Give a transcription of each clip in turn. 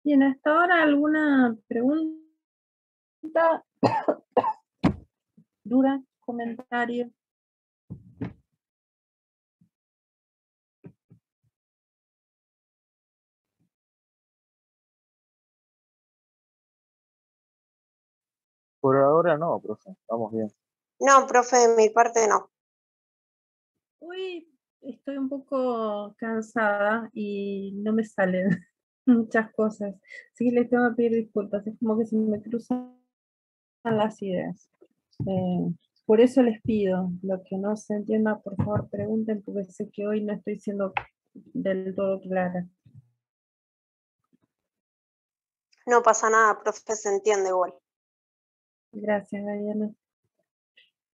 Bien, hasta ahora alguna pregunta, duda, comentario. Por ahora no, profe, vamos bien. No, profe, de mi parte no. Hoy estoy un poco cansada y no me salen muchas cosas, así que les tengo que pedir disculpas, es como que se me cruzan las ideas. Por eso les pido, lo que no se entienda, por favor pregunten, porque sé que hoy no estoy siendo del todo clara. No pasa nada, profe, se entiende igual. Gracias, Diana.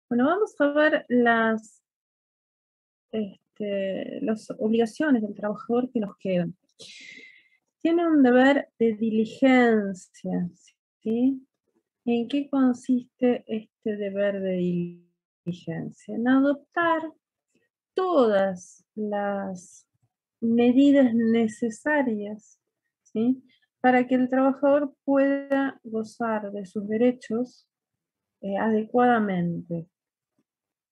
Bueno, vamos a ver las obligaciones del trabajador que nos quedan. Tiene un deber de diligencia, ¿sí? ¿En qué consiste este deber de diligencia? En adoptar todas las medidas necesarias, ¿sí? Para que el trabajador pueda gozar de sus derechos adecuadamente.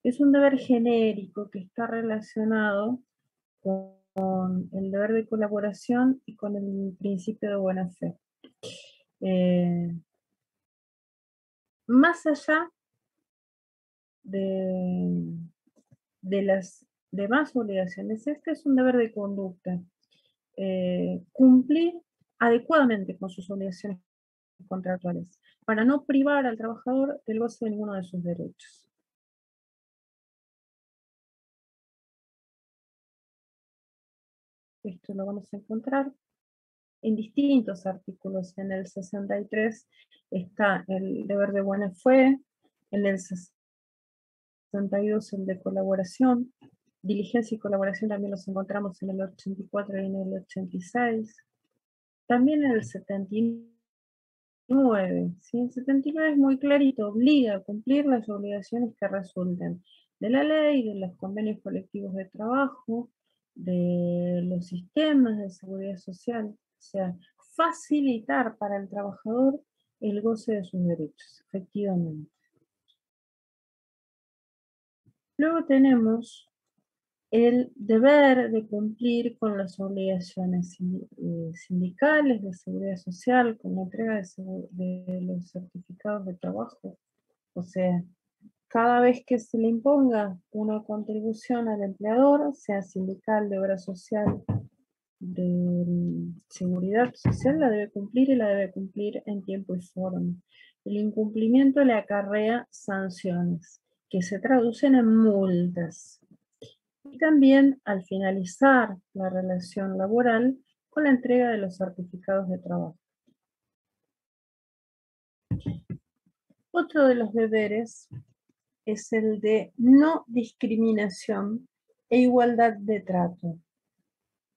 Es un deber genérico que está relacionado con el deber de colaboración y con el principio de buena fe. Más allá de las demás obligaciones, este es un deber de conducta. Cumplir adecuadamente con sus obligaciones contractuales para no privar al trabajador del goce de ninguno de sus derechos. Esto lo vamos a encontrar en distintos artículos. En el 63 está el deber de buena fe, en el 62 el de colaboración, diligencia y colaboración también los encontramos en el 84 y en el 86, también en el 79, ¿sí? El 79 es muy clarito, obliga a cumplir las obligaciones que resulten de la ley, de los convenios colectivos de trabajo, de los sistemas de seguridad social, o sea, facilitar para el trabajador el goce de sus derechos, efectivamente. Luego tenemos el deber de cumplir con las obligaciones sindicales, de seguridad social, con la entrega de los certificados de trabajo. O sea, cada vez que se le imponga una contribución al empleador, sea sindical, de obra social, de seguridad social, la debe cumplir y la debe cumplir en tiempo y forma. El incumplimiento le acarrea sanciones, que se traducen en multas. Y también al finalizar la relación laboral con la entrega de los certificados de trabajo. Otro de los deberes es el de no discriminación e igualdad de trato.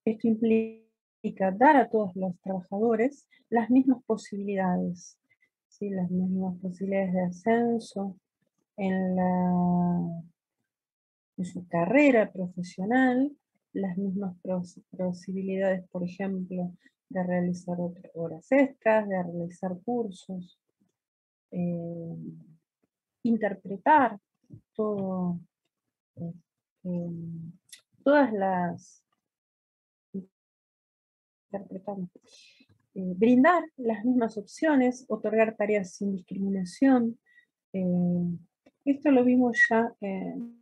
Esto implica dar a todos los trabajadores las mismas posibilidades, ¿sí? Las mismas posibilidades de ascenso en su carrera profesional, las mismas posibilidades, por ejemplo, de realizar horas extras, de realizar cursos, interpretar todo, todas las, brindar las mismas opciones, otorgar tareas sin discriminación. Esto lo vimos ya en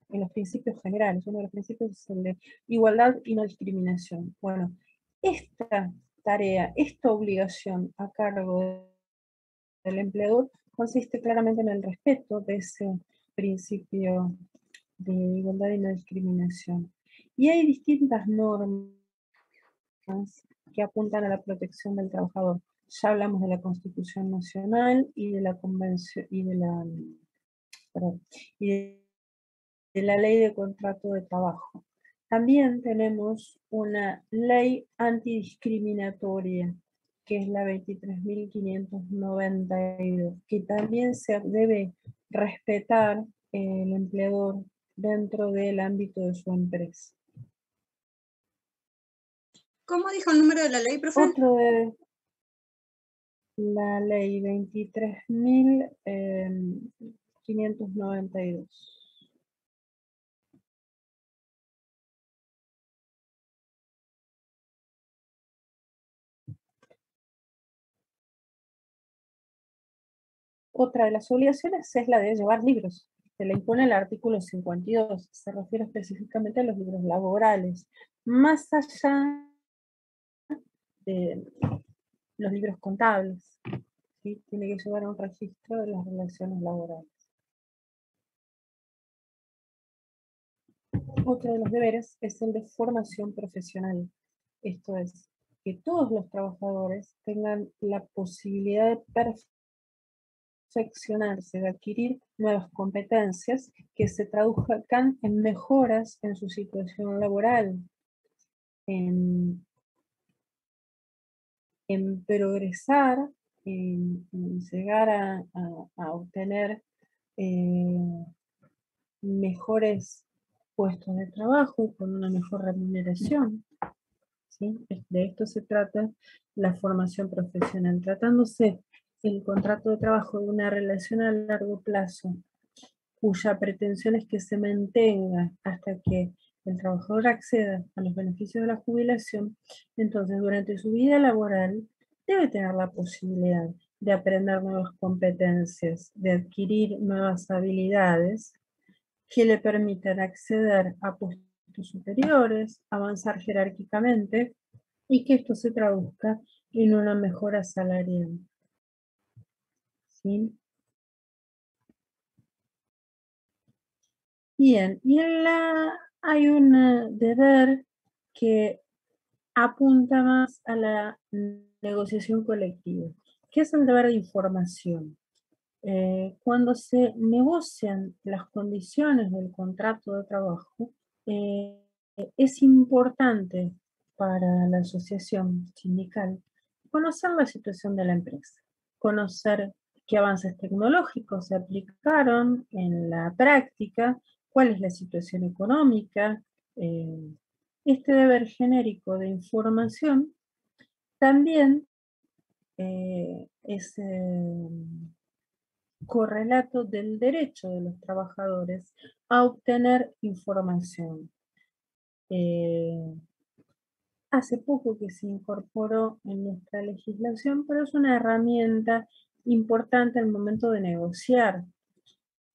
los principios generales. Uno de los principios es el de igualdad y no discriminación. Bueno, esta tarea, esta obligación a cargo del empleador consiste claramente en el respeto de ese principio de igualdad y no discriminación. Y hay distintas normas que apuntan a la protección del trabajador. Ya hablamos de la Constitución Nacional y de la Convención y de la Ley de Contrato de Trabajo. También tenemos una ley antidiscriminatoria, que es la 23.592, que también se debe respetar el empleador dentro del ámbito de su empresa. ¿Cómo dijo el número de la ley, profe? Otro de la ley 23.592. Otra de las obligaciones es la de llevar libros. Se le impone el artículo 52. Se refiere específicamente a los libros laborales. Más allá de los libros contables, ¿sí? Tiene que llevar un registro de las relaciones laborales. Otro de los deberes es el de formación profesional. Esto es, que todos los trabajadores tengan la posibilidad de perfeccionarse, de adquirir nuevas competencias que se traduzcan en mejoras en su situación laboral, en progresar, en llegar a obtener mejores puestos de trabajo con una mejor remuneración. ¿Sí? De esto se trata la formación profesional. Tratándose el contrato de trabajo de una relación a largo plazo, cuya pretensión es que se mantenga hasta que el trabajador acceda a los beneficios de la jubilación, entonces durante su vida laboral debe tener la posibilidad de aprender nuevas competencias, de adquirir nuevas habilidades que le permitan acceder a puestos superiores, avanzar jerárquicamente y que esto se traduzca en una mejora salarial. ¿Sí? Bien, y hay un deber que apunta más a la negociación colectiva, que es el deber de información. Cuando se negocian las condiciones del contrato de trabajo, es importante para la asociación sindical conocer la situación de la empresa, conocer qué avances tecnológicos se aplicaron en la práctica, cuál es la situación económica. Este deber genérico de información también es correlato del derecho de los trabajadores a obtener información. Hace poco que se incorporó en nuestra legislación, pero es una herramienta importante al momento de negociar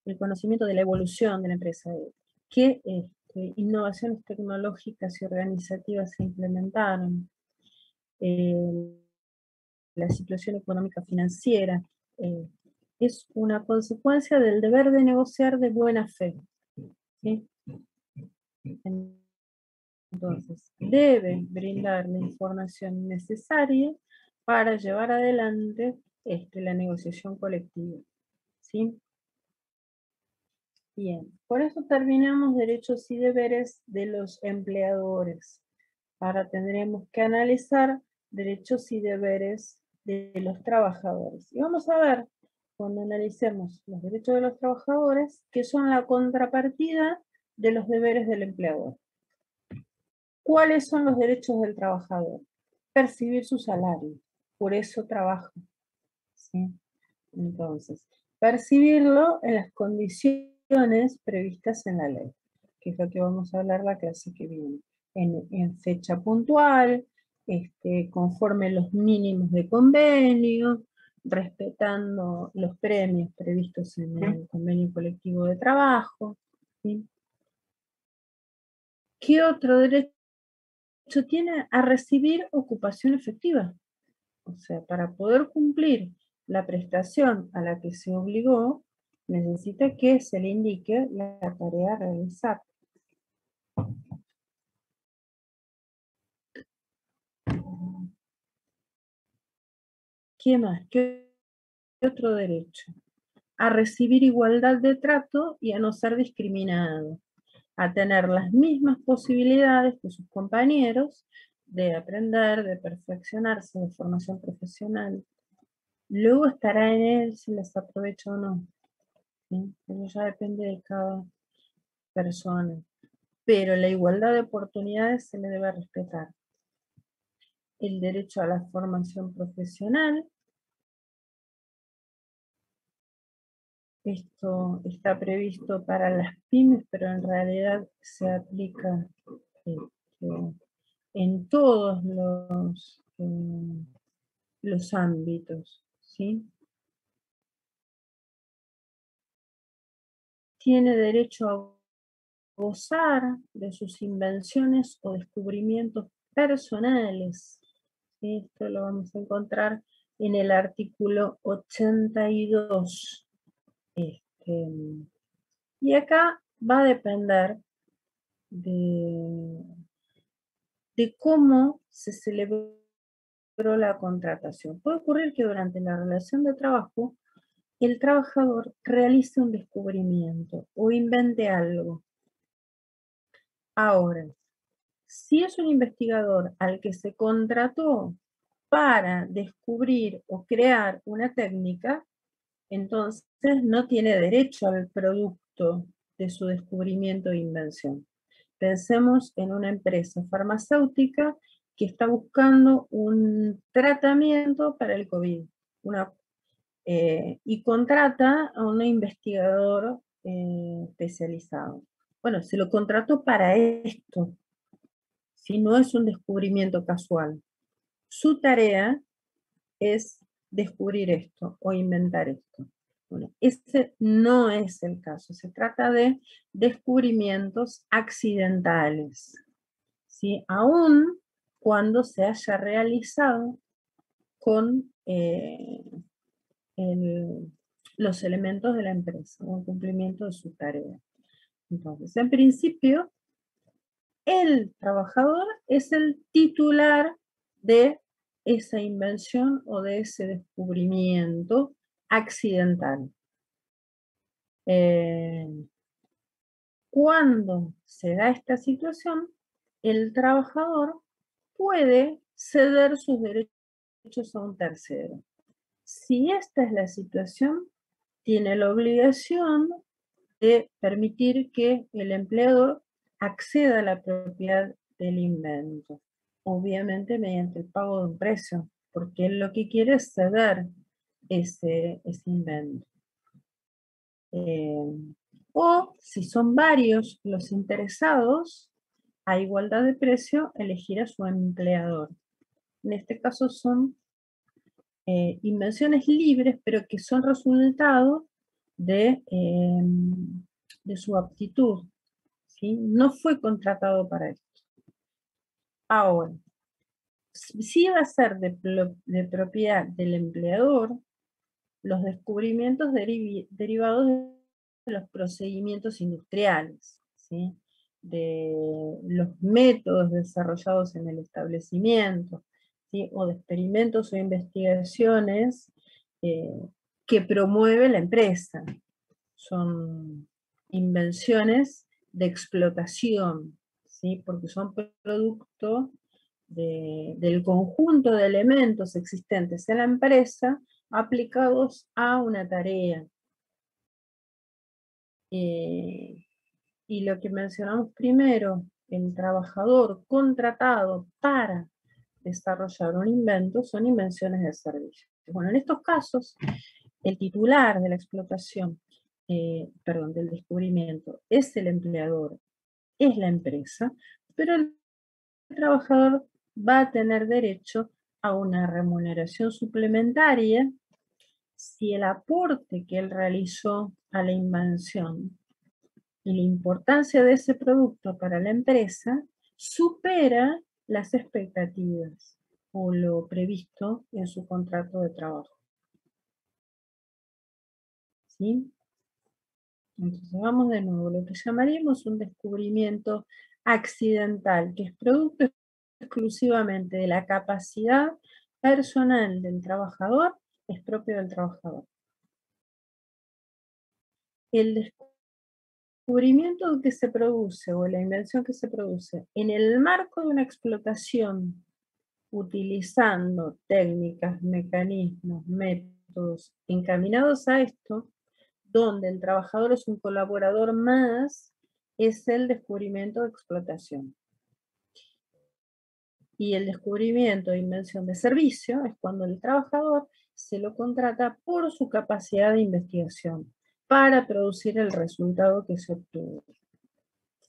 el conocimiento de la evolución de la empresa, qué innovaciones tecnológicas y organizativas se implementaron, la situación económica financiera, es una consecuencia del deber de negociar de buena fe. ¿Sí? Entonces, debe brindar la información necesaria para llevar adelante la negociación colectiva. ¿Sí? Bien, por eso terminamos derechos y deberes de los empleadores. Ahora tendremos que analizar derechos y deberes de los trabajadores. Y vamos a ver, cuando analicemos los derechos de los trabajadores, que son la contrapartida de los deberes del empleador. ¿Cuáles son los derechos del trabajador? Percibir su salario, por eso trabaja. ¿Sí? Entonces, percibirlo en las condiciones previstas en la ley, que es lo que vamos a hablar la clase que viene. En fecha puntual, conforme los mínimos de convenio, respetando los premios previstos en el convenio colectivo de trabajo. ¿Sí? ¿Qué otro derecho tiene? A recibir ocupación efectiva? O sea, para poder cumplir la prestación a la que se obligó, necesita que se le indique la tarea a realizar. ¿Qué más? ¿Qué otro derecho? A recibir igualdad de trato y a no ser discriminado, a tener las mismas posibilidades que sus compañeros de aprender, de perfeccionarse, de formación profesional. Luego estará en él si les aprovecha o no. ¿Sí? Eso ya depende de cada persona. Pero la igualdad de oportunidades se le debe respetar. el derecho a la formación profesional. Esto está previsto para las pymes, pero en realidad se aplica en todos los ámbitos, ¿sí? Tiene derecho a gozar de sus invenciones o descubrimientos personales. ¿Sí? Esto lo vamos a encontrar en el artículo 82. Y acá va a depender de cómo se celebró la contratación. Puede ocurrir que durante la relación de trabajo el trabajador realice un descubrimiento o invente algo. Ahora, si es un investigador al que se contrató para descubrir o crear una técnica, entonces no tiene derecho al producto de su descubrimiento e invención. Pensemos en una empresa farmacéutica que está buscando un tratamiento para el COVID y contrata a un investigador especializado. Bueno, se lo contrató para esto, si no es un descubrimiento casual. Su tarea es descubrir esto o inventar esto. Bueno, ese no es el caso, se trata de descubrimientos accidentales, ¿sí? Aún cuando se haya realizado con los elementos de la empresa o el cumplimiento de su tarea. Entonces, en principio, el trabajador es el titular de esa invención o de ese descubrimiento accidental. Cuando se da esta situación, el trabajador puede ceder sus derechos a un tercero. Si esta es la situación, tiene la obligación de permitir que el empleador acceda a la propiedad del invento, obviamente mediante el pago de un precio, porque él lo que quiere es ceder ese invento. O si son varios los interesados, a igualdad de precio, elegir a su empleador. En este caso son invenciones libres, pero que son resultado de su aptitud, ¿sí? No fue contratado para esto. Ahora, si va a ser de propiedad del empleador, los descubrimientos derivados de los procedimientos industriales, ¿sí? De los métodos desarrollados en el establecimiento, ¿sí? O de experimentos o investigaciones que promueve la empresa. Son invenciones de explotación, ¿sí? Porque son producto del conjunto de elementos existentes en la empresa aplicados a una tarea. Y lo que mencionamos primero, el trabajador contratado para desarrollar un invento son invenciones de servicio. Bueno, en estos casos, el titular de la explotación, del descubrimiento, es el empleador, es la empresa, pero el trabajador va a tener derecho a una remuneración suplementaria si el aporte que él realizó a la invención y la importancia de ese producto para la empresa supera las expectativas o lo previsto en su contrato de trabajo. ¿Sí? Entonces vamos de nuevo, lo que llamaríamos un descubrimiento accidental, que es producto exclusivamente de la capacidad personal del trabajador, es propio del trabajador. El descubrimiento que se produce o la invención que se produce en el marco de una explotación utilizando técnicas, mecanismos, métodos encaminados a esto, donde el trabajador es un colaborador más, es el descubrimiento de explotación. Y el descubrimiento e invención de servicio es cuando el trabajador se lo contrata por su capacidad de investigación para producir el resultado que se obtuvo.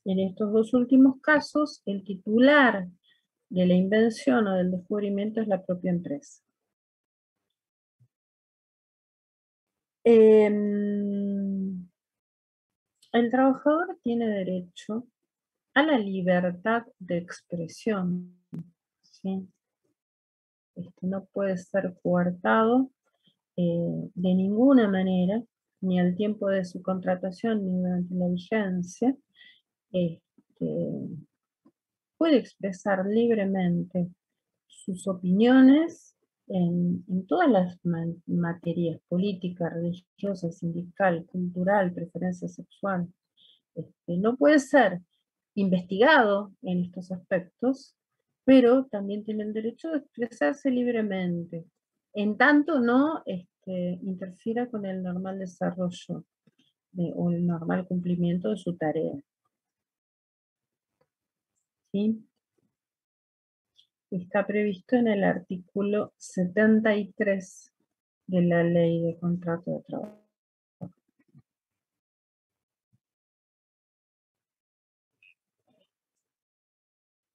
En estos dos últimos casos, el titular de la invención o del descubrimiento es la propia empresa. El trabajador tiene derecho a la libertad de expresión, ¿sí? No puede ser coartado de ninguna manera, ni al tiempo de su contratación, ni durante la vigencia. Puede expresar libremente sus opiniones en todas las materias: política, religiosa, sindical, cultural, preferencia sexual. No puede ser investigado en estos aspectos, pero también tiene el derecho de expresarse libremente, en tanto no interfiera con el normal desarrollo o el normal cumplimiento de su tarea. ¿Sí? Está previsto en el artículo 73 de la Ley de Contrato de Trabajo.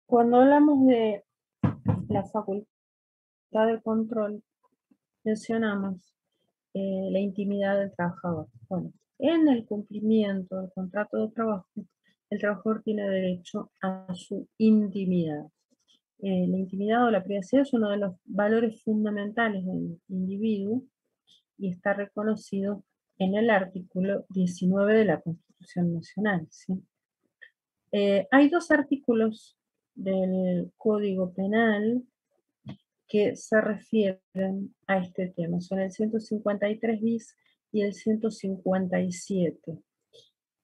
Cuando hablamos de la facultad de control, mencionamos la intimidad del trabajador. Bueno, en el cumplimiento del contrato de trabajo, el trabajador tiene derecho a su intimidad. La intimidad o la privacidad es uno de los valores fundamentales del individuo y está reconocido en el artículo 19 de la Constitución Nacional, ¿sí? Hay dos artículos del Código Penal que se refieren a este tema. Son el 153 bis y el 157.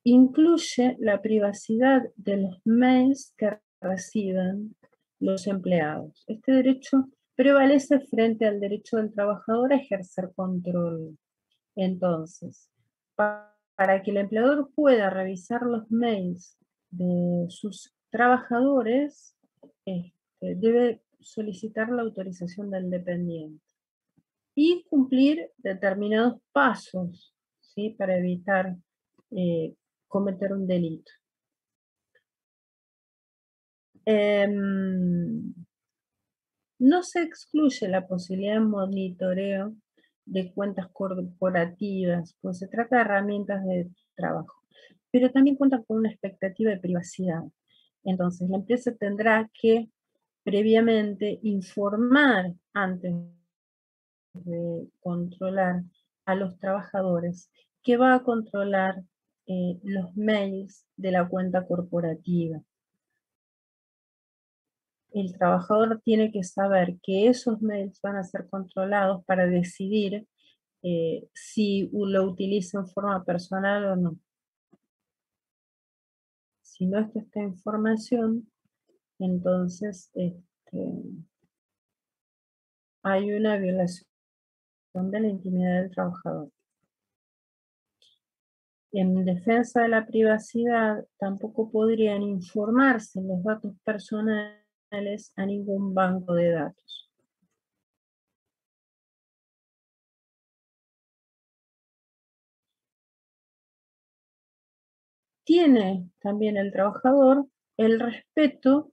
Incluye la privacidad de los mails que reciben los empleados. Este derecho prevalece frente al derecho del trabajador a ejercer control. Entonces, para que el empleador pueda revisar los mails de sus trabajadores, debe solicitar la autorización del dependiente y cumplir determinados pasos, ¿sí?, para evitar cometer un delito. No se excluye la posibilidad de monitoreo de cuentas corporativas, pues se trata de herramientas de trabajo, pero también cuentan con una expectativa de privacidad. Entonces, la empresa tendrá que previamente informar antes de controlar a los trabajadores que va a controlar los mails de la cuenta corporativa. El trabajador tiene que saber que esos mails van a ser controlados para decidir si lo utiliza en forma personal o no. Si no está esta información, entonces hay una violación de la intimidad del trabajador. En defensa de la privacidad, tampoco podrían informarse los datos personales a ningún banco de datos. Tiene también el trabajador el respeto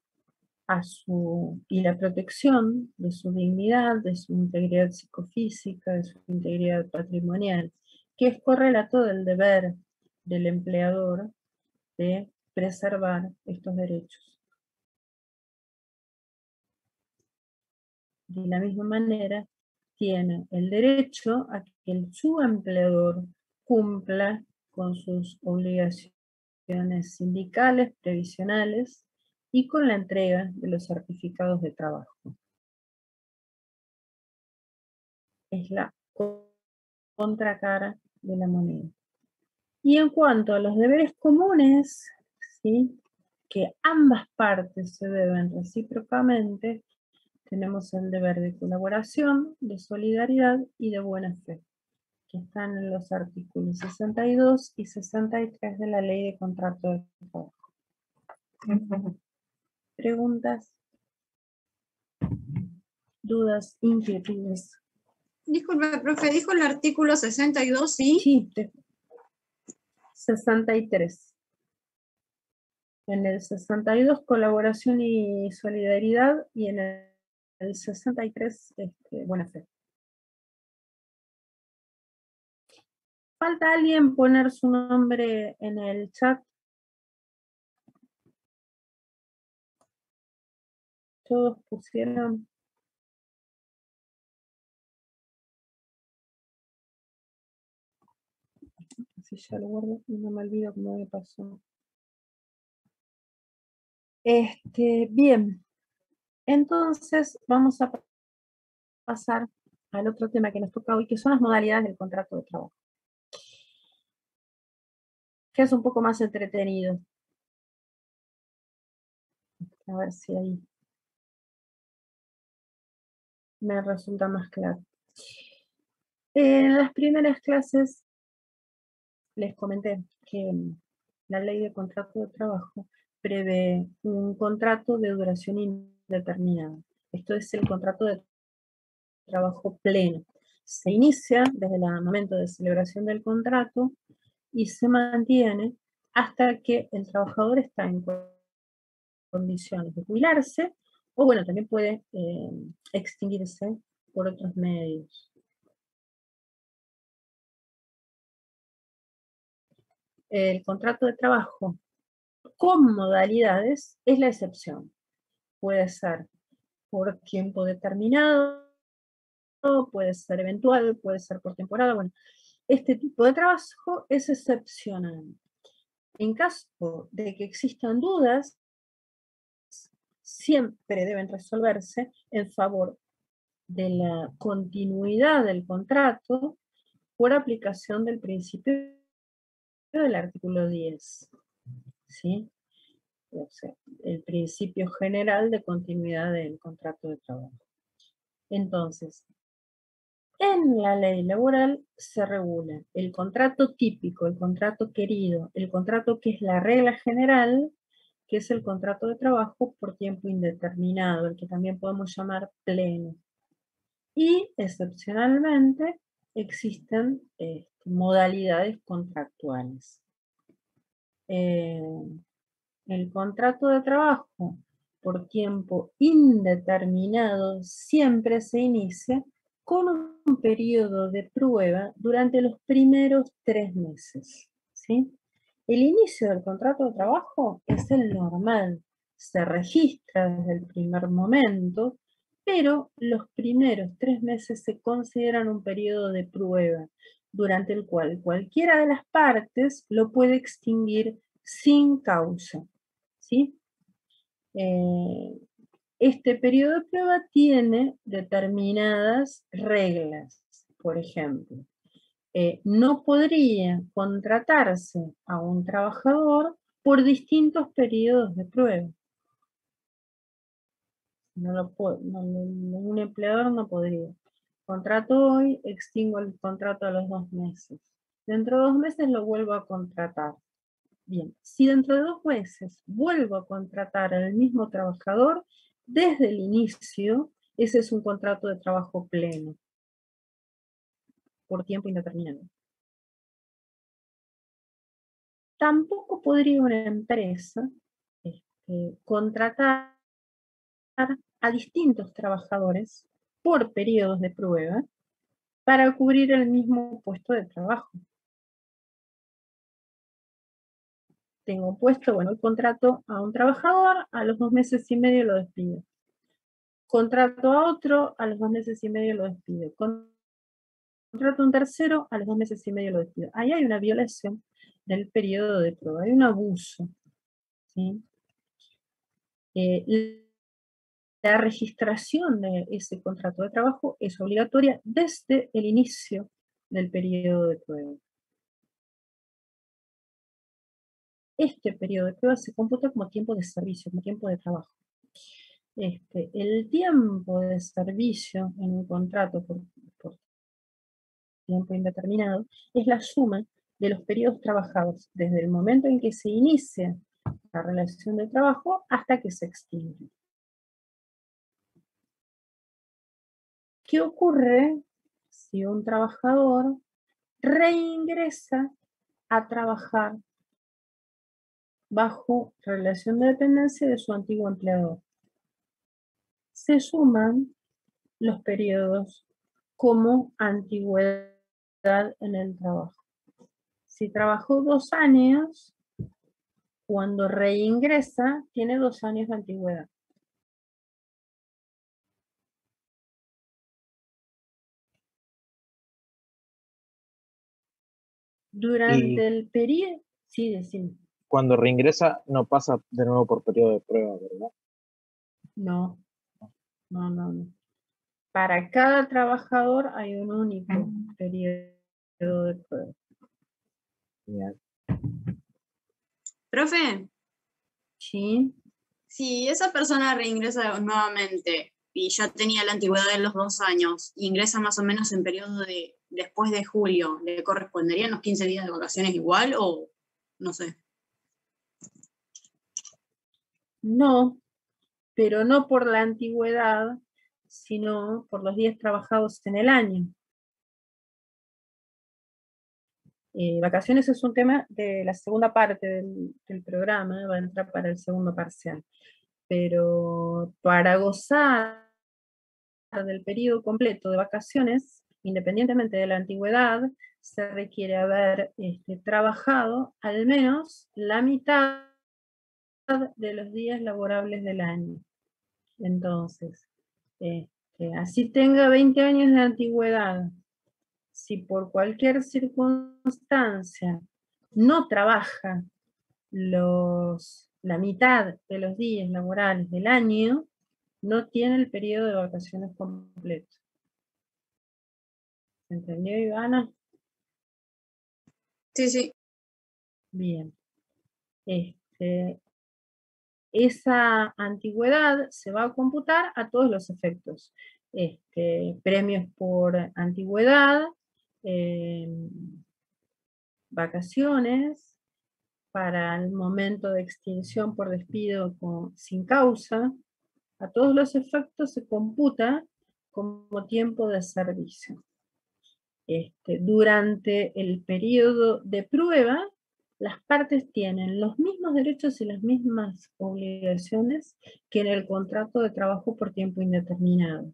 y la protección de su dignidad, de su integridad psicofísica, de su integridad patrimonial, que es correlato del deber del empleador de preservar estos derechos. De la misma manera, tiene el derecho a que su empleador cumpla con sus obligaciones sindicales, previsionales y con la entrega de los certificados de trabajo. Es la contracara de la moneda. Y en cuanto a los deberes comunes, ¿sí?, que ambas partes se deben recíprocamente, tenemos el deber de colaboración, de solidaridad y de buena fe, que están en los artículos 62 y 63 de la Ley de Contrato de Trabajo. ¿Preguntas? dudas, inquietudes. Disculpe, profe, dijo el artículo 62, ¿sí? Sí, 63. En el 62, colaboración y solidaridad, y en el 63, buena fe. ¿Falta alguien poner su nombre en el chat? ¿Todos pusieron? Así ya lo guardo y no me olvido cómo me pasó. Bien. Entonces vamos a pasar al otro tema que nos toca hoy, que son las modalidades del contrato de trabajo, que es un poco más entretenido. A ver si ahí me resulta más claro. En las primeras clases les comenté que la ley de contrato de trabajo prevé un contrato de duración indeterminada. Esto es el contrato de trabajo pleno. Se inicia desde el momento de celebración del contrato y se mantiene hasta que el trabajador está en condiciones de jubilarse, o bueno, también puede extinguirse por otros medios. El contrato de trabajo con modalidades es la excepción. Puede ser por tiempo determinado, puede ser eventual, puede ser por temporada. Bueno, este tipo de trabajo es excepcional. En caso de que existan dudas, siempre deben resolverse en favor de la continuidad del contrato por aplicación del principio del artículo 10. ¿Sí? O sea, el principio general de continuidad del contrato de trabajo. Entonces, en la ley laboral se regula el contrato típico, el contrato querido, el contrato que es la regla general, que es el contrato de trabajo por tiempo indeterminado, el que también podemos llamar pleno. Y excepcionalmente existen modalidades contractuales. El contrato de trabajo por tiempo indeterminado siempre se inicia con un periodo de prueba durante los primeros 3 meses. ¿Sí? El inicio del contrato de trabajo es el normal, se registra desde el primer momento, pero los primeros 3 meses se consideran un periodo de prueba, durante el cual cualquiera de las partes lo puede extinguir sin causa. ¿Sí? Este periodo de prueba tiene determinadas reglas. Por ejemplo, no podría contratarse a un trabajador por distintos periodos de prueba. Un empleador no podría. Contrato hoy, extingo el contrato a los 2 meses. Dentro de 2 meses lo vuelvo a contratar. Bien, si dentro de 2 meses vuelvo a contratar al mismo trabajador, desde el inicio, ese es un contrato de trabajo pleno, por tiempo indeterminado. Tampoco podría una empresa contratar a distintos trabajadores por periodos de prueba para cubrir el mismo puesto de trabajo. Tengo un puesto, bueno, contrato a un trabajador, a los 2 meses y medio lo despido. Contrato a otro, a los 2 meses y medio lo despido. Contrato a un tercero, a los 2 meses y medio lo despido. Ahí hay una violación del periodo de prueba, hay un abuso. ¿Sí? La registración de ese contrato de trabajo es obligatoria desde el inicio del periodo de prueba. Este periodo de prueba se computa como tiempo de servicio, como tiempo de trabajo. El tiempo de servicio en un contrato por tiempo indeterminado es la suma de los periodos trabajados desde el momento en que se inicia la relación de trabajo hasta que se extingue. ¿Qué ocurre si un trabajador reingresa a trabajar bajo relación de dependencia de su antiguo empleador? Se suman los periodos como antigüedad en el trabajo. Si trabajó 2 años, cuando reingresa, tiene 2 años de antigüedad. Durante el periodo, sí, decime. Cuando reingresa no pasa de nuevo por periodo de prueba, ¿verdad? No. Para cada trabajador hay un único periodo de prueba. Genial. Profe, Sí. si esa persona reingresa nuevamente y ya tenía la antigüedad de los 2 años, y ingresa más o menos en periodo de después de julio, ¿le corresponderían los 15 días de vacaciones igual o no sé? No, pero no por la antigüedad, sino por los días trabajados en el año. Vacaciones es un tema de la segunda parte del programa, va a entrar para el segundo parcial. Pero para gozar del periodo completo de vacaciones, independientemente de la antigüedad, se requiere haber trabajado al menos la mitad de los días laborables del año. Entonces, así tenga 20 años de antigüedad, si por cualquier circunstancia no trabaja la mitad de los días laborales del año, no tiene el periodo de vacaciones completo. ¿Se entendió, Ivana? Sí, sí. Bien. Esa antigüedad se va a computar a todos los efectos. Premios por antigüedad, vacaciones, para el momento de extinción por despido sin causa, a todos los efectos se computa como tiempo de servicio. Durante el periodo de prueba, las partes tienen los mismos derechos y las mismas obligaciones que en el contrato de trabajo por tiempo indeterminado.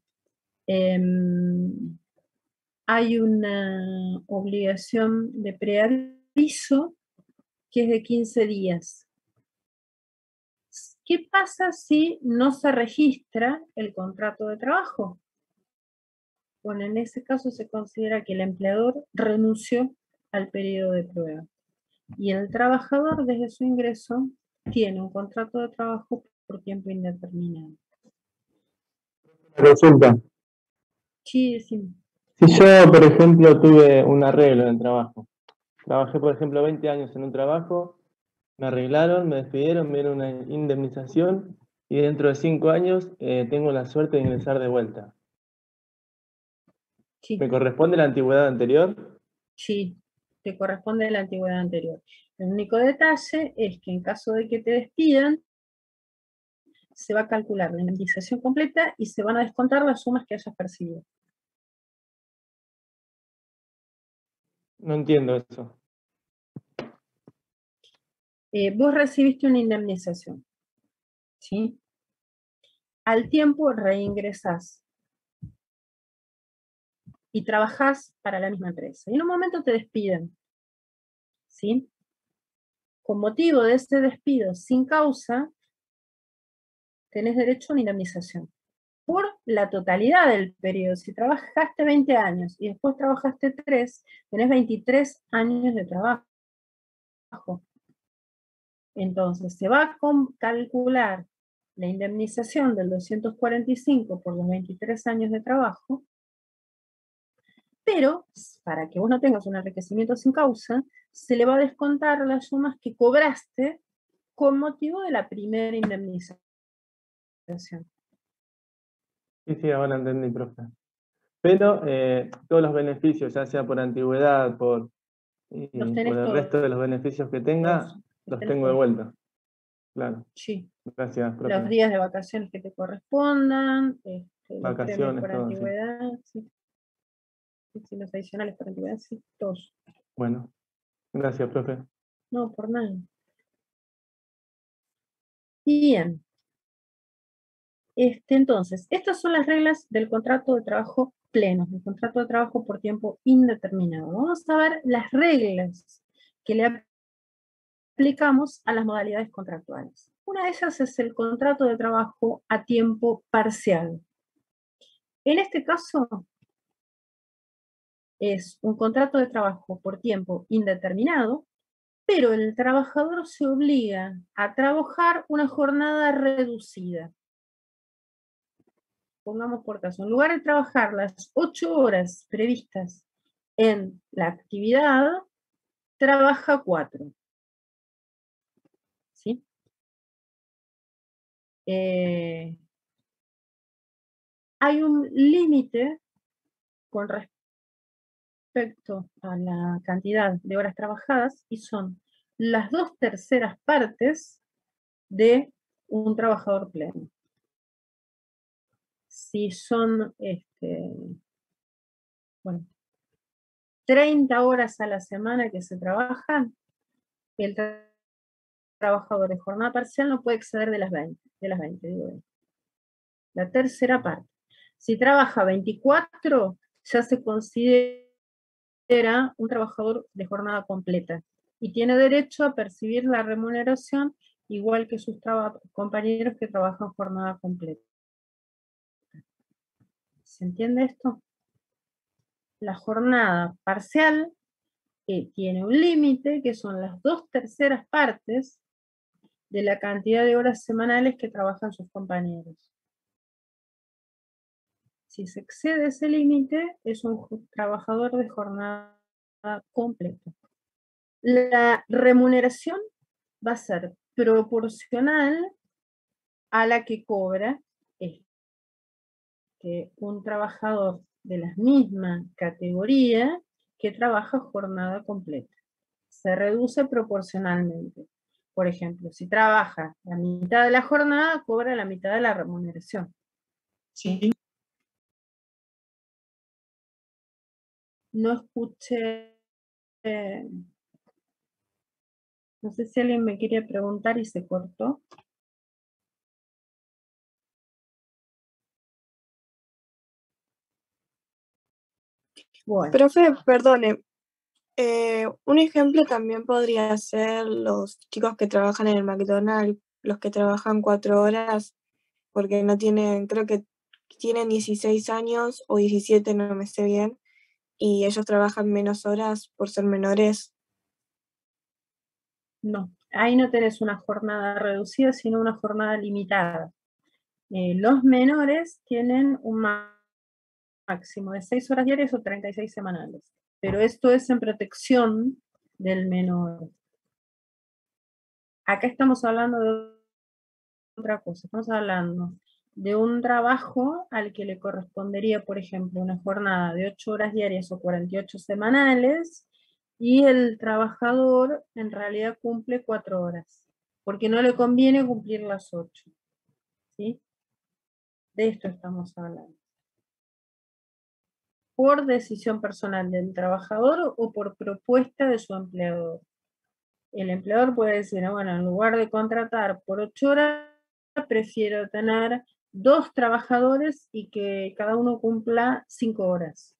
Hay una obligación de preaviso que es de 15 días. ¿Qué pasa si no se registra el contrato de trabajo? Bueno, en ese caso se considera que el empleador renunció al periodo de prueba. Y el trabajador, desde su ingreso, tiene un contrato de trabajo por tiempo indeterminado. Resulta, Sí, sí. si yo, por ejemplo, tuve un arreglo en el trabajo, trabajé, por ejemplo, 20 años en un trabajo, me arreglaron, me despidieron, me dieron una indemnización y dentro de 5 años tengo la suerte de ingresar de vuelta. Sí. ¿Me corresponde la antigüedad anterior? Sí, te corresponde la antigüedad anterior. El único detalle es que en caso de que te despidan, se va a calcular la indemnización completa y se van a descontar las sumas que hayas percibido. No entiendo eso. Vos recibiste una indemnización, ¿sí? Al tiempo reingresás y trabajás para la misma empresa. Y en un momento te despiden, ¿sí? Con motivo de este despido sin causa, tenés derecho a una indemnización por la totalidad del periodo. Si trabajaste 20 años y después trabajaste 3, tenés 23 años de trabajo. Entonces, se va a calcular la indemnización del 245 por los 23 años de trabajo, pero para que vos no tengas un enriquecimiento sin causa, se le va a descontar las sumas que cobraste con motivo de la primera indemnización. Sí, ahora entendí, profe. Pero todos los beneficios, ya sea por antigüedad, por el todos. resto de los beneficios que tenga, los tengo de vuelta. Claro. Sí. Gracias, profe. Los días de vacaciones que te correspondan, Los premios Vacaciones, por todo, sí. antigüedad, sí. Sí, los adicionales por antigüedad, sí, todos. Bueno, gracias, profe. No, por nada. Bien. Entonces, estas son las reglas del contrato de trabajo pleno, del contrato de trabajo por tiempo indeterminado. Vamos a ver las reglas que le aplicamos a las modalidades contractuales. Una de ellas es el contrato de trabajo a tiempo parcial. En este caso, es un contrato de trabajo por tiempo indeterminado, pero el trabajador se obliga a trabajar una jornada reducida. Pongamos por caso, en lugar de trabajar las 8 horas previstas en la actividad, trabaja 4. ¿Sí? Hay un límite con respecto a la cantidad de horas trabajadas y son las 2/3 partes de un trabajador pleno. Si son 30 horas a la semana que se trabajan, el trabajador de jornada parcial no puede exceder de las 20, digo yo. La tercera parte. Si trabaja 24, ya se considera un trabajador de jornada completa y tiene derecho a percibir la remuneración igual que sus compañeros que trabajan jornada completa. ¿Se entiende esto? La jornada parcial tiene un límite que son las 2/3 partes de la cantidad de horas semanales que trabajan sus compañeros. Si se excede ese límite, es un trabajador de jornada completa. La remuneración va a ser proporcional a la que cobra un trabajador de la misma categoría que trabaja jornada completa. Se reduce proporcionalmente. Por ejemplo, si trabaja la mitad de la jornada, cobra la mitad de la remuneración. ¿Sí? No escuché, no sé si alguien me quería preguntar y se cortó. Bueno, Profe, perdone, un ejemplo también podría ser los chicos que trabajan en el McDonald's, los que trabajan 4 horas, porque no tienen, creo que tienen 16 años o 17, no me sé bien, y ellos trabajan menos horas por ser menores. no, ahí no tenés una jornada reducida, sino una jornada limitada. Los menores tienen un máximo de 6 horas diarias o 36 semanales, pero esto es en protección del menor. Acá estamos hablando de otra cosa, estamos hablando de un trabajo al que le correspondería, por ejemplo, una jornada de 8 horas diarias o 48 semanales, y el trabajador en realidad cumple 4 horas, porque no le conviene cumplir las 8. ¿Sí? De esto estamos hablando. Por decisión personal del trabajador o por propuesta de su empleador. El empleador puede decir, bueno, en lugar de contratar por 8 horas, prefiero tener 2 trabajadores y que cada uno cumpla 5 horas.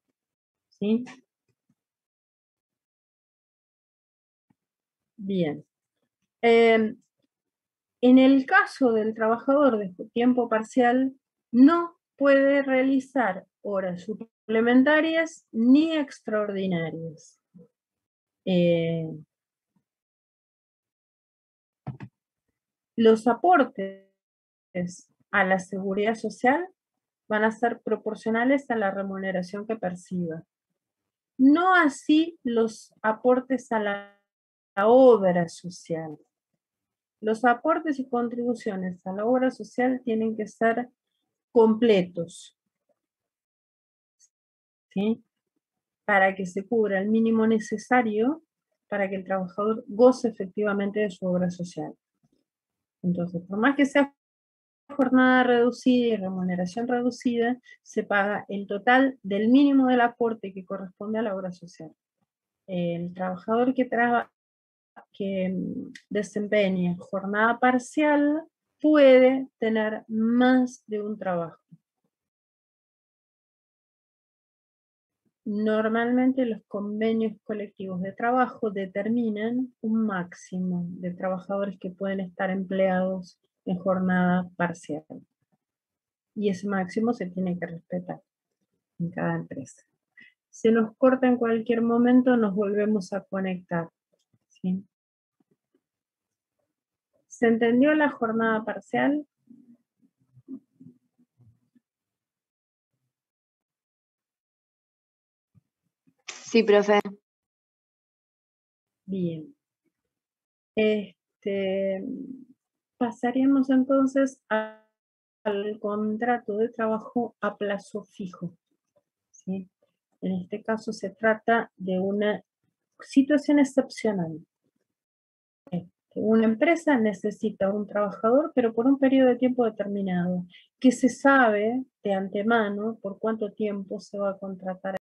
¿Sí? Bien. En el caso del trabajador de tiempo parcial, no puede realizar horas suplementarias ni extraordinarias. Los aportes a la seguridad social van a ser proporcionales a la remuneración que perciba. No así los aportes a la obra social. Los aportes y contribuciones a la obra social tienen que ser completos, ¿sí? Para que se cubra el mínimo necesario para que el trabajador goce efectivamente de su obra social. Entonces, por más que sea jornada reducida y remuneración reducida, se paga el total del mínimo del aporte que corresponde a la obra social. El trabajador que desempeñe jornada parcial puede tener más de un trabajo. Normalmente los convenios colectivos de trabajo determinan un máximo de trabajadores que pueden estar empleados en jornada parcial. Y ese máximo se tiene que respetar en cada empresa. Se nos corta en cualquier momento, nos volvemos a conectar, ¿sí? ¿Se entendió la jornada parcial? Sí, profe. Bien. Pasaríamos entonces al contrato de trabajo a plazo fijo, ¿sí? En este caso se trata de una situación excepcional. Una empresa necesita un trabajador, pero por un periodo de tiempo determinado, que se sabe de antemano por cuánto tiempo se va a contratar.